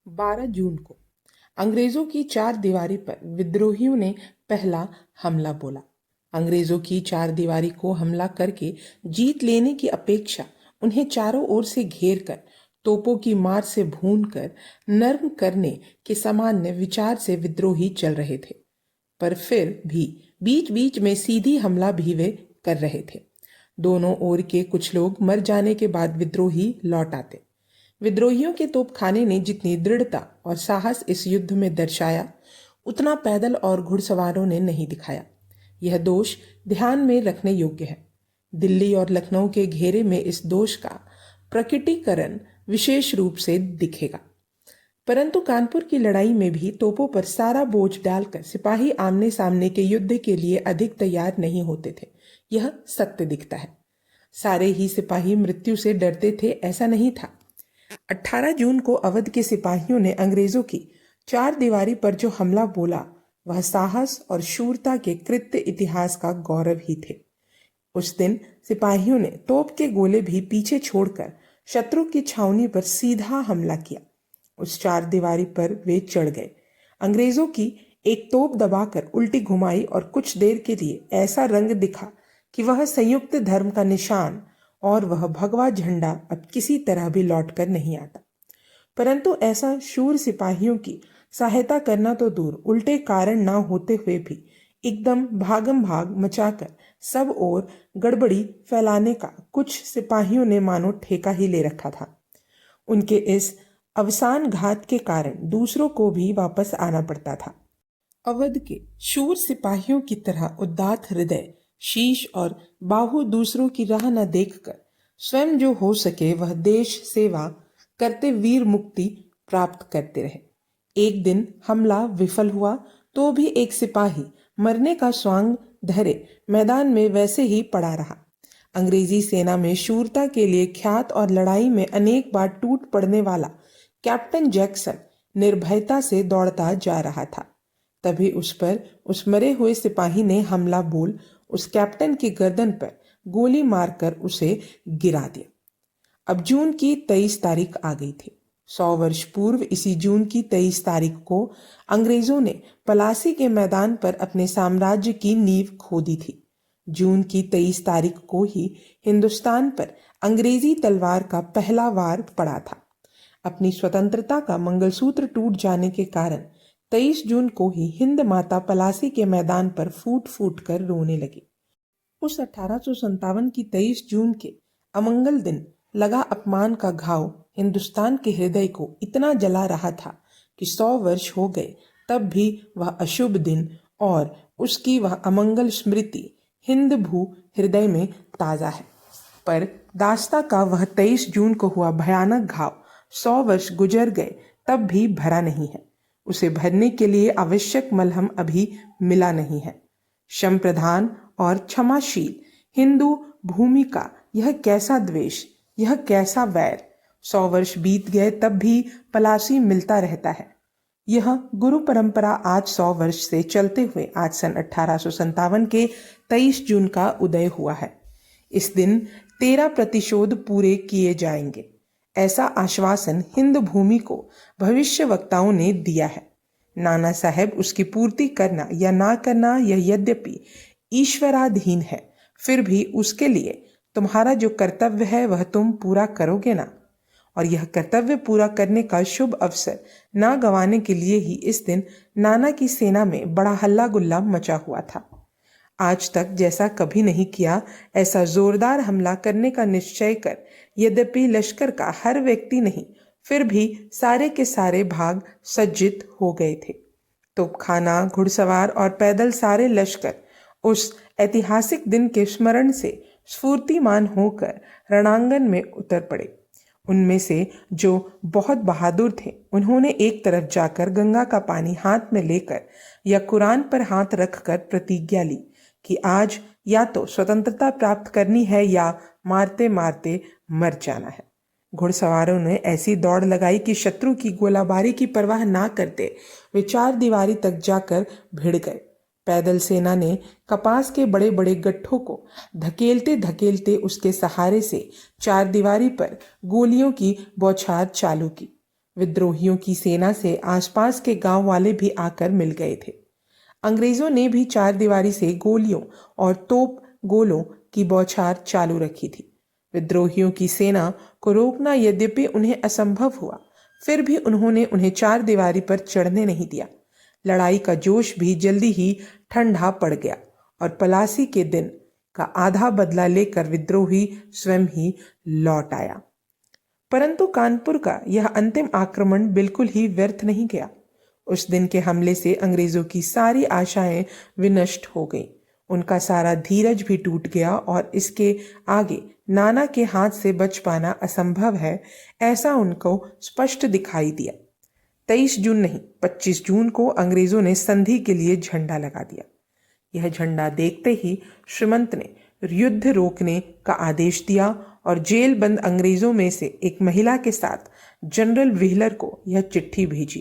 12 जून को अंग्रेजों की चार दीवारी पर विद्रोहियों ने पहला हमला बोला। अंग्रेजों की चार दीवारी को हमला करके जीत लेने की अपेक्षा उन्हें चारों ओर से घेर कर तोपों की मार से भून कर नर्म करने के सामान्य विचार से विद्रोही चल रहे थे। पर फिर भी बीच बीच में सीधी हमला भी वे कर रहे थे। दोनों ओर के कुछ लोग मर जाने के बाद विद्रोही लौट आते। विद्रोहियों के तोपखाने ने जितनी दृढ़ता और साहस इस युद्ध में दर्शाया, उतना पैदल और घुड़सवारों ने नहीं दिखाया। यह दोष ध्यान में रखने योग्य है। दिल्ली और लखनऊ के घेरे में इस दोष का प्रकटीकरण विशेष रूप से दिखेगा। परंतु कानपुर की लड़ाई में भी तोपों पर सारा बोझ डालकर सिपाही आमने सामने के युद्ध के लिए अधिक तैयार नहीं होते थे। यह सत्य दिखता है। सारे ही सिपाही मृत्यु से डरते थे, ऐसा नहीं था। 18 जून को अवध के सिपाहियों ने अंग्रेजों की चार दीवारी पर जो हमला बोला, वह साहस और शूरता के कृत्य इतिहास का गौरव ही थे। उस दिन सिपाहियों ने तोप के गोले भी पीछे छोड़कर शत्रु की छावनी पर सीधा हमला किया। उस चार दीवारी पर वे चढ़ गए। अंग्रेजों की एक तोप दबाकर उल्टी घुमाई और कुछ देर के लिए ऐसा रंग दिखा कि वह संयुक्त धर्म का निशान और वह भगवा झंडा अब किसी तरह भी लौटकर नहीं आता। परंतु ऐसा शूर सिपाहियों की सहायता करना तो दूर, उल्टे कारण ना होते हुए भी एकदम भागम भाग मचाकर सब ओर गड़बड़ी फैलाने का कुछ सिपाहियों ने मानो ठेका ही ले रखा था। उनके इस अवसान घात के कारण दूसरों को भी वापस आना पड़ता था। अवध के शूर सिपाहियों की तरह उदात्त हृदय, शीश और बाहु दूसरों की राह न देखकर स्वयं जो हो सके वह देश सेवा करते वीर मुक्ति प्राप्त करते रहे। एक दिन हमला विफल हुआ तो भी एक सिपाही मरने का स्वांग धरे मैदान में वैसे ही पड़ा रहा। अंग्रेजी सेना में शूरता के लिए ख्यात और लड़ाई में अनेक बार टूट पड़ने वाला कैप्टन जैक्सन निर्भयता से दौड़ता जा रहा था। तभी उस पर उस मरे हुए सिपाही ने हमला बोल उस कैप्टन की गर्दन पर गोली मारकर उसे गिरा दिया। अब जून की 23 तारीख आ गई थी। 100 वर्ष पूर्व इसी जून की 23 तारीख को अंग्रेजों ने पलासी के मैदान पर अपने साम्राज्य की नींव खोदी थी। जून की 23 तारीख को ही हिंदुस्तान पर अंग्रेजी तलवार का पहला वार पड़ा था। अपनी स्वतंत्रता का मंगलसूत्र टूट जाने के कारण 23 जून को ही हिंद माता पलासी के मैदान पर फूट फूट कर रोने लगी। उस 1857 की 23 जून के अमंगल दिन लगा अपमान का घाव हिंदुस्तान के हृदय को इतना जला रहा था कि 100 वर्ष हो गए तब भी वह अशुभ दिन और उसकी वह अमंगल स्मृति हिंद भू हृदय में ताजा है। पर दास्ता का वह 23 जून को हुआ भयानक घाव 100 वर्ष गुजर गए तब भी भरा नहीं है। उसे भरने के लिए आवश्यक मलहम अभी मिला नहीं है। क्षम प्रधान और क्षमाशील हिंदू भूमि का यह कैसा द्वेष, यह कैसा वैर! 100 वर्ष बीत गए तब भी पलासी मिलता रहता है। यह गुरु परंपरा आज 100 वर्ष से चलते हुए आज सन 1857 के 23 जून का उदय हुआ है। इस दिन 13 प्रतिशोध पूरे किए जाएंगे, ऐसा आश्वासन हिंद भूमि को भविष्य वक्ताओं ने दिया है। नाना साहेब उसकी पूर्ति करना या ना करना यह यद्यपि ईश्वराधीन है, फिर भी उसके लिए तुम्हारा जो कर्तव्य है वह तुम पूरा करोगे ना। और यह कर्तव्य पूरा करने का शुभ अवसर ना गंवाने के लिए ही इस दिन नाना की सेना में बड़ा हल्ला गुल्ला मचा हुआ था। आज तक जैसा कभी नहीं किया ऐसा जोरदार हमला करने का निश्चय कर यद्यपि लश्कर का हर व्यक्ति नहीं, फिर भी सारे के सारे भाग सज्जित हो गए थे। तोपखाना, घुड़सवार और पैदल सारे लश्कर उस ऐतिहासिक दिन के स्मरण से स्फूर्तिमान होकर रणांगण में उतर पड़े। उनमें से जो बहुत बहादुर थे उन्होंने एक तरफ जाकर गंगा का पानी हाथ में लेकर या कुरान पर हाथ रखकर प्रतिज्ञा ली कि आज या तो स्वतंत्रता प्राप्त करनी है या मारते मारते मर जाना है। घुड़सवारों ने ऐसी दौड़ लगाई कि शत्रु की गोलाबारी की परवाह ना करते वे चार दीवारी तक जाकर भिड़ गए। पैदल सेना ने कपास के बड़े बड़े गट्ठों को धकेलते धकेलते उसके सहारे से चार दीवारी पर गोलियों की बौछार चालू की। विद्रोहियों की सेना से आसपास के गांव वाले भी आकर मिल गए थे। अंग्रेजों ने भी चार दीवारी से गोलियों और तोप गोलों की बौछार चालू रखी थी। विद्रोहियों की सेना को रोकना यद्यपि उन्हें असंभव हुआ, फिर भी उन्होंने उन्हें चार दीवारी पर चढ़ने नहीं दिया। लड़ाई का जोश भी जल्दी ही ठंडा पड़ गया और पलासी के दिन का आधा बदला लेकर विद्रोही स्वयं ही लौट आया। परंतु कानपुर का यह अंतिम आक्रमण बिल्कुल ही व्यर्थ नहीं गया। उस दिन के हमले से अंग्रेजों की सारी आशाएं विनष्ट हो गईं। उनका सारा धीरज भी टूट गया और इसके आगे नाना के हाथ से बच पाना असंभव है, ऐसा उनको स्पष्ट दिखाई दिया। 23 जून नहीं, 25 जून को अंग्रेजों ने संधि के लिए झंडा लगा दिया। यह झंडा देखते ही श्रीमंत ने युद्ध रोकने का आदेश दिया और जेल बंद अंग्रेजों में से एक महिला के साथ जनरल व्हीलर को यह चिट्ठी भेजी।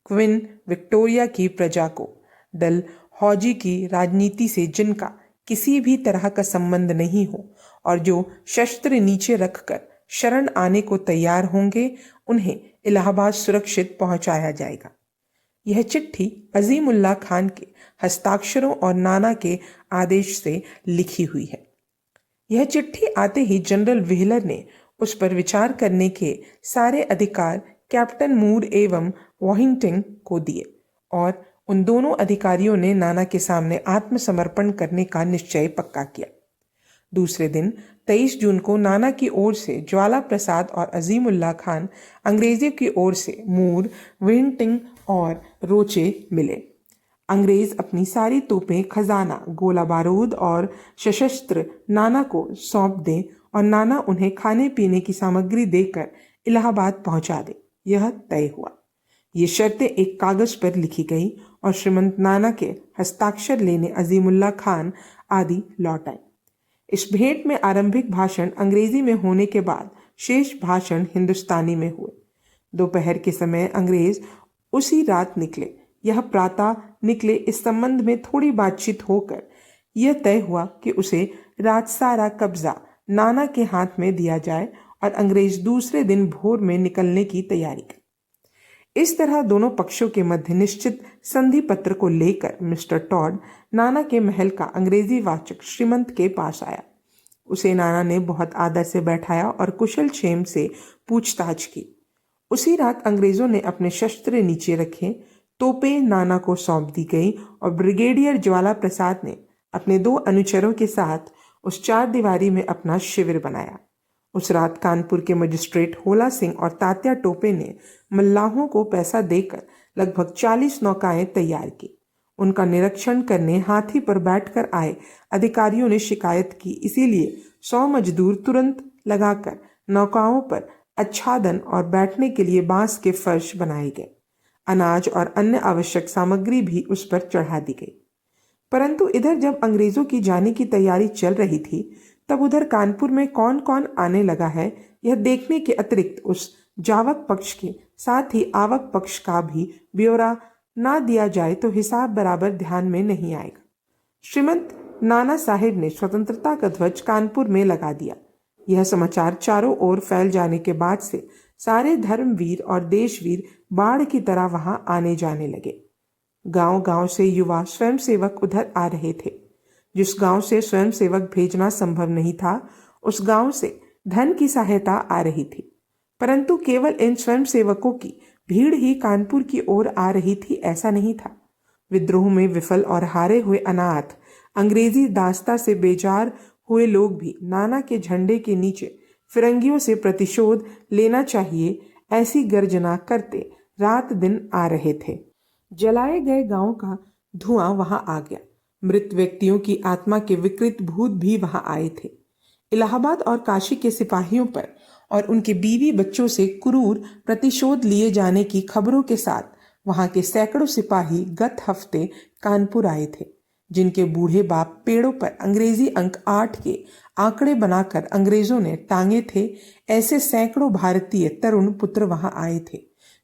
क्वीन विक्टोरिया की प्रजा को, डल हौजी की राजनीति से जिनका किसी भी तरह का संबंध नहीं हो और जो शस्त्र नीचे रखकर शरण आने को तैयार होंगे, उन्हें इलाहाबाद सुरक्षित पहुंचाया जाएगा। यह चिट्ठी अजीमुल्ला खान के हस्ताक्षरों और नाना के आदेश से लिखी हुई है। यह चिट्ठी आते ही जनरल व्हीलर ने उस पर विचार करने के सारे अधिकार कैप्टन मूर एवं वॉहिंगटन को दिए और उन दोनों अधिकारियों ने नाना के सामने आत्मसमर्पण करने का निश्चय पक्का किया। दूसरे दिन 23 जून को नाना की ओर से ज्वाला प्रसाद और अजीमुल्ला खान, अंग्रेजों की ओर से मूर, विंटिंग और रोचे मिले। अंग्रेज अपनी सारी तोपें, खजाना, गोला बारूद और सशस्त्र नाना को सौंप दें और नाना उन्हें खाने पीने की सामग्री देकर इलाहाबाद पहुंचा दे, यह तय हुआ। ये शर्तें एक कागज पर लिखी गई और श्रीमंत नाना के हस्ताक्षर लेने अजीमुल्ला खान आदि लौट आए। इस भेंट में आरंभिक भाषण अंग्रेजी में होने के बाद शेष भाषण हिंदुस्तानी में हुए। दोपहर के समय अंग्रेज उसी रात निकले। यह प्रातः निकले, इस संबंध में थोड़ी बातचीत होकर यह तय हुआ कि उसे रात सारा कब्जा नाना के हाथ में दिया जाए और अंग्रेज दूसरे दिन भोर में निकलने की तैयारी करें। इस तरह दोनों पक्षों के मध्य निश्चित संधि पत्र को लेकर मिस्टर टॉड नाना के महल का अंग्रेजी वाचक श्रीमंत के पास आया। उसे नाना ने बहुत आदर से बैठाया और कुशल क्षेम से पूछताछ की। उसी रात अंग्रेजों ने अपने शस्त्र नीचे रखे, तोपें नाना को सौंप दी गई और ब्रिगेडियर ज्वाला प्रसाद ने अपने 2 अनुचरों के साथ उस चार दीवारी में अपना शिविर बनाया। उस रात कानपुर के मजिस्ट्रेट होला सिंह और तात्या टोपे ने मल्लाहों को पैसा देकर लगभग 40 नौकाएं तैयार की। उनका निरीक्षण करने हाथी पर बैठकर आए अधिकारियों ने शिकायत की, इसीलिए 100 मजदूर तुरंत लगाकर नौकाओं पर आच्छादन और बैठने के लिए बांस के फर्श बनाए गए। अनाज और अन्य आवश्यक सामग्री भी उस पर चढ़ा दी गई। परंतु इधर जब अंग्रेजों की जाने की तैयारी चल रही थी, तब उधर कानपुर में कौन कौन आने लगा है, यह देखने के अतिरिक्त उस जावक पक्ष के साथ ही आवक पक्ष का भी ब्यौरा ना दिया जाए तो हिसाब बराबर ध्यान में नहीं आएगा। श्रीमंत नाना साहिब ने स्वतंत्रता का ध्वज कानपुर में लगा दिया। यह समाचार चारों ओर फैल जाने के बाद से सारे धर्मवीर और देशवीर बाढ़ की तरह वहां आने जाने लगे। गांव गांव से युवा स्वयंसेवक उधर आ रहे थे। जिस गांव से स्वयंसेवक भेजना संभव नहीं था, उस गांव से धन की सहायता आ रही थी। परंतु केवल इन स्वयंसेवकों की भीड़ ही कानपुर की ओर आ रही थी, ऐसा नहीं था। विद्रोह में विफल और हारे हुए अनाथ, अंग्रेजी दास्ता से बेजार हुए लोग भी नाना के झंडे के नीचे फिरंगियों से प्रतिशोध लेना चाहिए, ऐसी गर्जना करते रात दिन आ रहे थे। जलाए गए गांव का धुआं वहां आ गया। मृत व्यक्तियों की आत्मा के विकृत भूत भी वहां आए थे। इलाहाबाद और काशी के सिपाहियों पर और उनके बीवी बच्चों से क्रूर प्रतिशोध लिए जाने की खबरों के साथ वहां के सैकड़ों सिपाही गत हफ्ते कानपुर आए थे, जिनके बूढ़े बाप पेड़ों पर अंग्रेजी अंक 8 के आंकड़े बनाकर अंग्रेजों ने टांगे थे। ऐसे सैकड़ों भारतीय तरुण पुत्र वहां आए थे,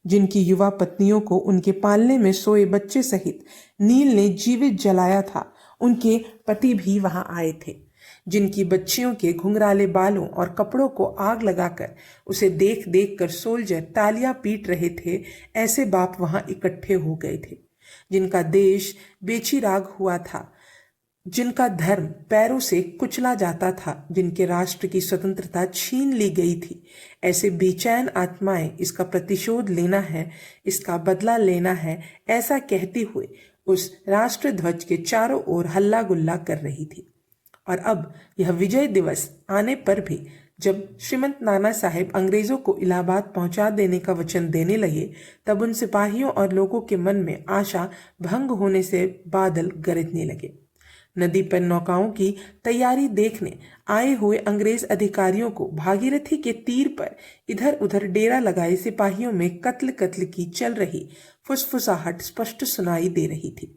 जिनकी युवा पत्नियों को उनके पालने में सोए बच्चे सहित नील ने जीवित जलाया था। उनके पति भी वहां आए थे। जिनकी बच्चियों के घुंघराले बालों और कपड़ों को आग लगाकर उसे देख देख कर सोल्जर तालियां पीट रहे थे, ऐसे बाप वहां इकट्ठे हो गए थे। जिनका देश बेचिराग हुआ था, जिनका धर्म पैरों से कुचला जाता था, जिनके राष्ट्र की स्वतंत्रता छीन ली गई थी, ऐसे बेचैन आत्माएं इसका प्रतिशोध लेना है, इसका बदला लेना है, ऐसा कहते हुए उस राष्ट्र ध्वज के चारों ओर हल्ला गुल्ला कर रही थी। और अब यह विजय दिवस आने पर भी जब श्रीमंत नाना साहेब अंग्रेजों को इलाहाबाद पहुंचा देने का वचन देने लगे, तब उन सिपाहियों और लोगों के मन में आशा भंग होने से बादल गरजने लगे। नदी पर नौकाओं की तैयारी देखने आए हुए अंग्रेज अधिकारियों को भागीरथी के तीर पर इधर उधर डेरा लगाए सिपाहियों में कत्ल कत्ल की चल रही फुसफुसाहट स्पष्ट सुनाई दे रही थी।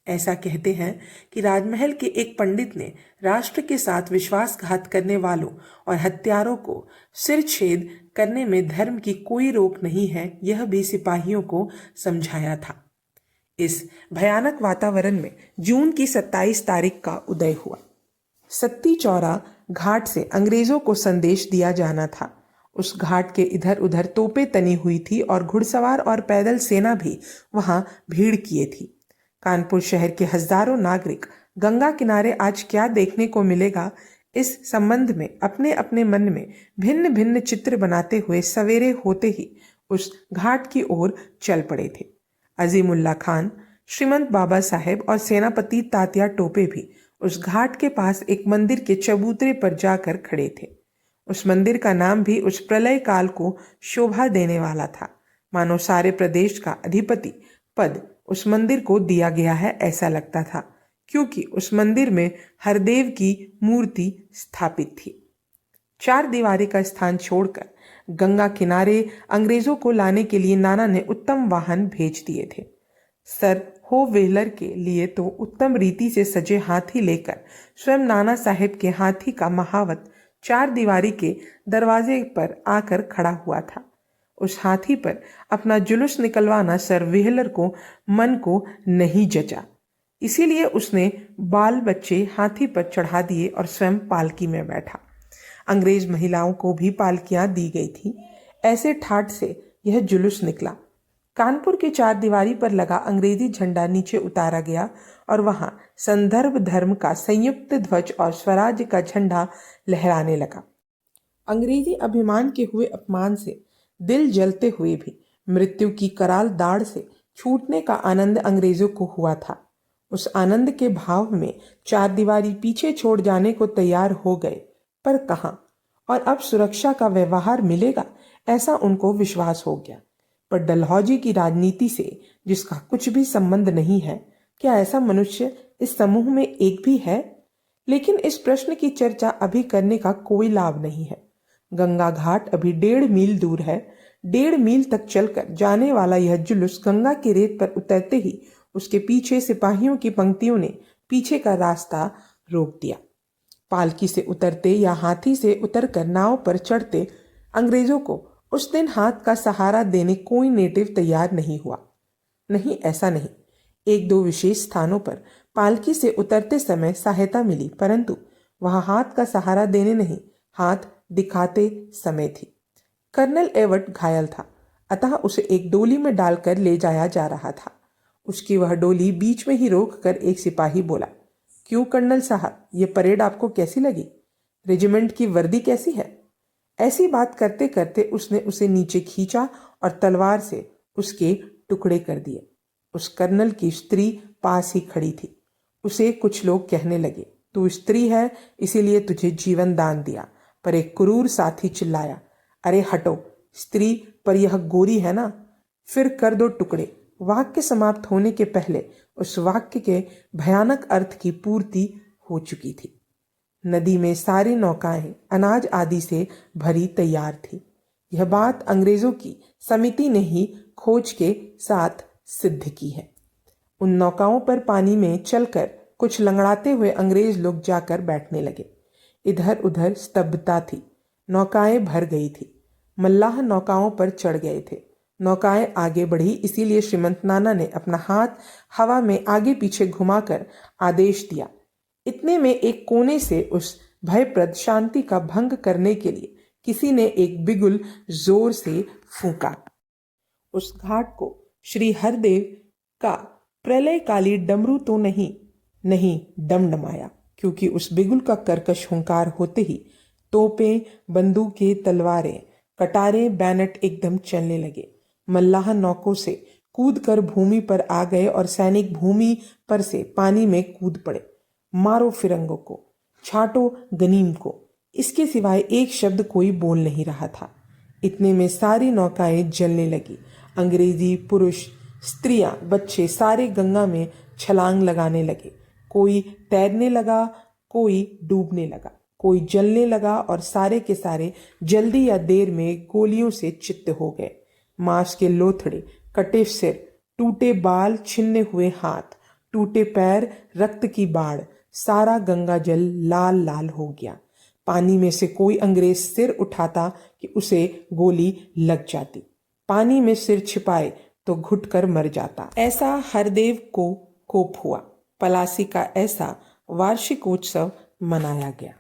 ऐसा कहते हैं कि राजमहल के एक पंडित ने राष्ट्र के साथ विश्वासघात करने वालों और हत्यारों को सिरछेद करने में धर्म की कोई रोक नहीं है, यह भी सिपाहियों को समझाया था। इस भयानक वातावरण में जून की 27 तारीख का उदय हुआ। सत्ती चौरा घाट से अंग्रेजों को संदेश दिया जाना था। उस घाट के इधर उधर तोपें तनी हुई थी और घुड़सवार और पैदल सेना भी वहां भीड़ किए थी। कानपुर शहर के हजारों नागरिक गंगा किनारे आज क्या देखने को मिलेगा, इस संबंध में अपने अपने मन में भिन्न भिन्न चित्र बनाते हुए सवेरे होते ही उस घाट की ओर चल पड़े थे। अजीमुल्ला खान, श्रीमंत बाबा साहेब और सेनापति तात्या टोपे भी उस घाट के पास एक मंदिर के चबूतरे पर जाकर खड़े थे। उस मंदिर का नाम भी उस प्रलय काल को शोभा देने वाला था, मानो सारे प्रदेश का अधिपति पद उस मंदिर को दिया गया है, ऐसा लगता था, क्योंकि उस मंदिर में हरदेव की मूर्ति स्थापित थी। चार दीवारी का स्थान छोड़कर गंगा किनारे अंग्रेजों को लाने के लिए नाना ने उत्तम वाहन भेज दिए थे। सर हो व्हीलर के लिए तो उत्तम रीति से सजे हाथी लेकर स्वयं नाना साहेब के हाथी का महावत चार दीवारी के दरवाजे पर आकर खड़ा हुआ था। उस हाथी पर अपना जुलूस निकलवाना सर व्हीलर को मन को नहीं जचा, इसीलिए उसने बाल बच्चे हाथी पर चढ़ा दिए और स्वयं पालकी में बैठा। अंग्रेज महिलाओं को भी पालकियां दी गई थी। ऐसे ठाट से यह जुलूस निकला। कानपुर के चार दीवारी पर लगा अंग्रेजी झंडा नीचे उतारा गया और वहां संदर्भ धर्म का संयुक्त ध्वज और स्वराज्य का झंडा लहराने लगा। अंग्रेजी अभिमान के हुए अपमान से दिल जलते हुए भी मृत्यु की कराल दाढ़ से छूटने का आनंद अंग्रेजों को हुआ था। उस आनंद के भाव में चार दीवारी पीछे छोड़ जाने को तैयार हो गए, पर कहां, और अब सुरक्षा का व्यवहार मिलेगा ऐसा उनको विश्वास हो गया। पर डलहौजी की राजनीति से जिसका कुछ भी संबंध नहीं है, क्या ऐसा मनुष्य इस समूह में एक भी है? लेकिन इस प्रश्न की चर्चा अभी करने का कोई लाभ नहीं है। गंगा घाट अभी 1.5 मील दूर है। 1.5 मील तक चलकर जाने वाला यह जुलूस गंगा की रेत पर उतरते ही उसके पीछे सिपाहियों की पंक्तियों ने पीछे का रास्ता रोक दिया। पालकी से उतरते या हाथी से उतरकर नाव पर चढ़ते अंग्रेजों को उस दिन हाथ का सहारा देने कोई नेटिव तैयार नहीं हुआ। नहीं, ऐसा नहीं, एक दो विशेष स्थानों पर पालकी से उतरते समय सहायता मिली, परंतु वहां हाथ का सहारा देने नहीं, हाथ दिखाते समय थी। कर्नल एवट घायल था, अतः उसे एक डोली में डालकर ले जाया जा रहा था। उसकी वह डोली बीच में ही रोककर एक सिपाही बोला, क्यों कर्नल साहब, ये परेड आपको कैसी लगी? रेजिमेंट की वर्दी कैसी है? ऐसी बात करते करते उसने उसे नीचे खींचा और तलवार से उसके टुकड़े कर दिए। उस कर्नल की स्त्री पास ही खड़ी थी। उसे कुछ लोग कहने लगे, तू स्त्री है इसीलिए तुझे जीवन दान दिया, पर एक क्रूर साथी चिल्लाया, अरे हटो, स्त्री पर यह गोरी है ना, फिर कर दो टुकड़े। वाक्य समाप्त होने के पहले उस वाक्य के भयानक अर्थ की पूर्ति हो चुकी थी। नदी में सारी नौकाएं अनाज आदि से भरी तैयार थी। यह बात अंग्रेजों की समिति ने ही खोज के साथ सिद्ध की है। उन नौकाओं पर पानी में चलकर कुछ लंगड़ाते हुए अंग्रेज लोग जाकर बैठने लगे। इधर उधर स्तब्धता थी। नौकाएं भर गई थी। मल्लाह नौकाओं पर चढ़ गए थे। नौकाएं आगे बढ़ी, इसीलिए श्रीमंत नाना ने अपना हाथ हवा में आगे पीछे घुमाकर आदेश दिया। इतने में एक कोने से उस भयप्रद शांति का भंग करने के लिए किसी ने एक बिगुल जोर से फूंका। उस घाट को श्री हरदेव का प्रलयकाली डमरू तो नहीं डमडमाया, क्योंकि उस बिगुल का कर्कश हुंकार होते ही तोपें, बंदूकें, तलवारें, कटारें, बैनट एकदम चलने लगे। मल्लाह नौकों से कूदकर भूमि पर आ गए और सैनिक भूमि पर से पानी में कूद पड़े। मारो फिरंगों को, छाटो गनीम को, इसके सिवाय एक शब्द कोई बोल नहीं रहा था। इतने में सारी नौकाएं जलने लगी। अंग्रेजी पुरुष, स्त्रियां, बच्चे सारे गंगा में छलांग लगाने लगे। कोई तैरने लगा, कोई डूबने लगा, कोई जलने लगा और सारे के सारे जल्दी या देर में गोलियों से चित्त हो गए। मांस के लोथड़े, कटे सिर, टूटे बाल, छिन्ने हुए हाथ, टूटे पैर, रक्त की बाढ़, सारा गंगा जल लाल लाल हो गया। पानी में से कोई अंग्रेज सिर उठाता कि उसे गोली लग जाती। पानी में सिर छिपाए तो घुटकर मर जाता। ऐसा हरदेव को कोप हुआ। पलासी का ऐसा वार्षिकोत्सव मनाया गया।